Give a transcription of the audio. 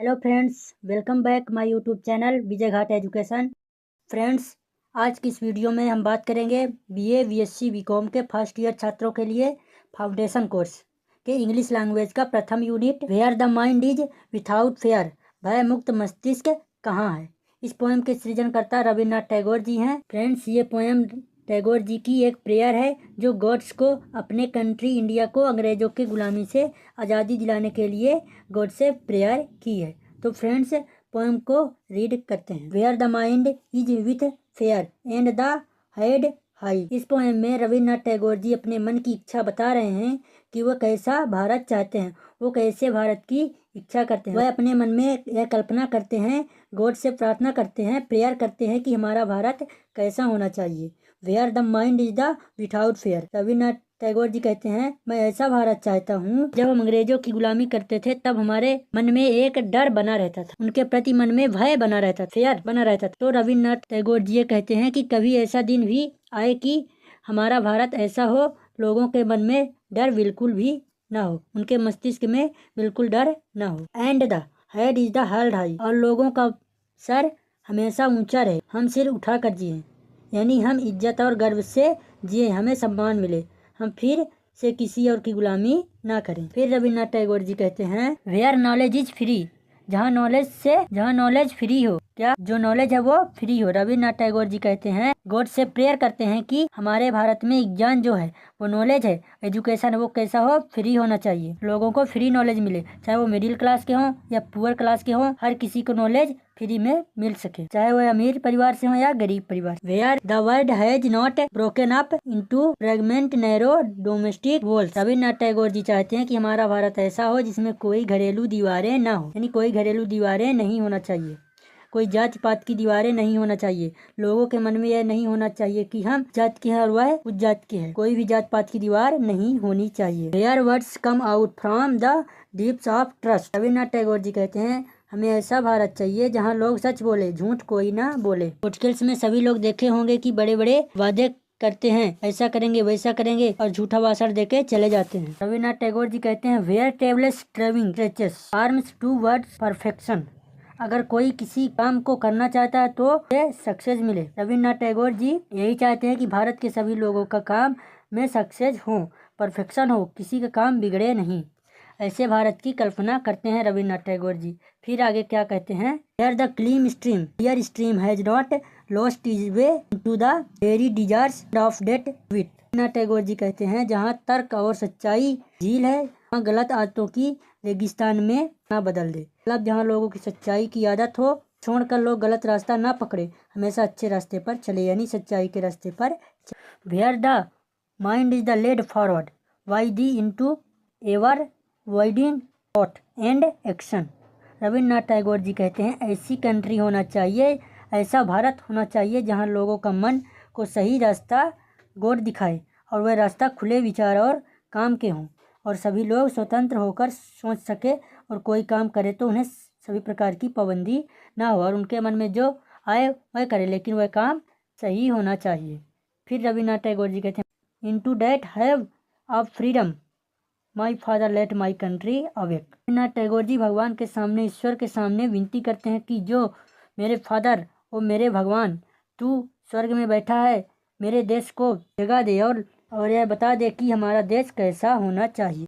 Hello friends, welcome back my YouTube channel Vijay Ghat education. Friends, आज की इस वीडियो में हम बात करेंगे बीए, बीएससी, बीकॉम के फर्स्ट ईयर छात्रों के लिए फाउंडेशन कोर्स के इंग्लिश लैंग्वेज का प्रथम unit where the mind is without fear, भय मुक्त मस्तिष्क कहाँ है। इस पोएम के सृजनकर्ता रविन्द्रनाथ टैगोर जी हैं। फ्रेंड्स, ये पोएम टैगोर जी की एक प्रेयर है जो गॉड्स को अपने कंट्री इंडिया को अंग्रेजों की गुलामी से आज़ादी दिलाने के लिए गॉड से प्रेयर की है। तो फ्रेंड्स, पोएम को रीड करते हैं। Where the mind is with fear and the head high. इस पोएम में रविन्द्रनाथ टैगोर जी अपने मन की इच्छा बता रहे हैं कि वह कैसा भारत चाहते हैं, वो कैसे भारत की इच्छा करते हैं। वह अपने मन में यह कल्पना करते हैं, गॉड से प्रार्थना करते हैं, प्रेयर करते हैं कि हमारा भारत कैसा होना चाहिए। Where the mind is the without fear. Rabindranath Tagore ji कहते हैं, मैं ऐसा भारत चाहता हूँ। जब हम अंग्रेजों की गुलामी करते थे तब हमारे मन में एक डर बना रहता था, उनके प्रति मन में भय बना रहता था, फेयर बना रहता था। तो रविन्द्रनाथ टैगोर जी कहते हैं कि कभी ऐसा दिन भी आए कि हमारा भारत ऐसा हो, लोगों के मन में डर बिल्कुल भी ना हो, उनके मस्तिष्क में बिल्कुल डर ना हो। And the head is the held high, और लोगों का सर हमेशा ऊंचा रहे, हम सिर उठा कर जिए, यानी हम इज्जत और गर्व से जिए, हमें सम्मान मिले, हम फिर से किसी और की गुलामी ना करें। फिर रविन्द्रनाथ टैगोर जी कहते हैं, वेयर नॉलेज इज फ्री, जहाँ नॉलेज फ्री हो, क्या जो नॉलेज है वो फ्री हो। रविन्द्रनाथ टैगोर जी कहते हैं, गॉड से प्रेयर करते हैं कि हमारे भारत में ज्ञान जो है, वो नॉलेज है, एजुकेशन है, वो कैसा हो, फ्री होना चाहिए, लोगों को फ्री नॉलेज मिले, चाहे वो मिडिल क्लास के हों या पुअर क्लास के हों, हर किसी को नॉलेज फ्री में मिल सके, चाहे वह अमीर परिवार से हो या गरीब परिवार। Where the world has not broken up into fragment narrow domestic walls. Rabindranath Tagore ji चाहते हैं कि हमारा भारत ऐसा हो जिसमें कोई घरेलू दीवारें ना हो, यानी कोई घरेलू दीवारें नहीं होना चाहिए, कोई जात पात की दीवारें नहीं होना चाहिए, लोगों के मन में यह नहीं होना चाहिए कि हम जात के हैं और वह उस जात के हैं, कोई भी जात पात की दीवार नहीं होनी चाहिए। Where words come out from the depths of trust. Rabindranath Tagore ji कहते हैं, हमें ऐसा भारत चाहिए जहाँ लोग सच बोले, झूठ कोई ना बोले। आर्टिकल्स में सभी लोग देखे होंगे कि बड़े बड़े वादे करते हैं, ऐसा करेंगे वैसा करेंगे, और झूठा भाषण देके चले जाते हैं। रविन्द्रनाथ टैगोर जी कहते हैं, where travels striving stretches arms towards perfection. अगर कोई किसी काम को करना चाहता है तो ये सक्सेस मिले। रविन्द्रनाथ टैगोर जी यही चाहते हैं कि भारत के सभी लोगों का काम में सक्सेस हो, परफेक्शन हो, किसी का काम बिगड़े नहीं, ऐसे भारत की कल्पना करते हैं रविन्द्रनाथ टैगोर जी। फिर आगे क्या कहते हैं, where the clean stream here stream has not lost its way to the very desert of dead habit. Rabindranath Tagore ji कहते हैं, जहाँ तर्क और सच्चाई झील है, वहाँ गलत आदतों की रेगिस्तान में ना बदल दे। मतलब जहाँ लोगों की सच्चाई की आदत हो, छोड़कर लोग गलत रास्ता ना पकड़े, हमेशा अच्छे रास्ते पर चले, यानी सच्चाई के रास्ते पर। Where the mind is the led forward by thee into ever widening thought and action. Rabindranath Tagore ji कहते हैं, ऐसी कंट्री होना चाहिए, ऐसा भारत होना चाहिए जहाँ लोगों का मन को सही रास्ता गॉड दिखाए, और वह रास्ता खुले विचार और काम के हों, और सभी लोग स्वतंत्र होकर सोच सके, और कोई काम करे तो उन्हें सभी प्रकार की पाबंदी ना हो, और उनके मन में जो आए वह करे, लेकिन वह काम सही होना चाहिए। फिर रविन्द्रनाथ टैगोर जी कहते हैं, into that heaven of freedom my father let my country awake. Rabindranath Tagore ji भगवान के सामने, ईश्वर के सामने विनती करते हैं कि जो मेरे फादर, वो मेरे भगवान, तू स्वर्ग में बैठा है, मेरे देश को जगा दे, और यह बता दे कि हमारा देश कैसा होना चाहिए।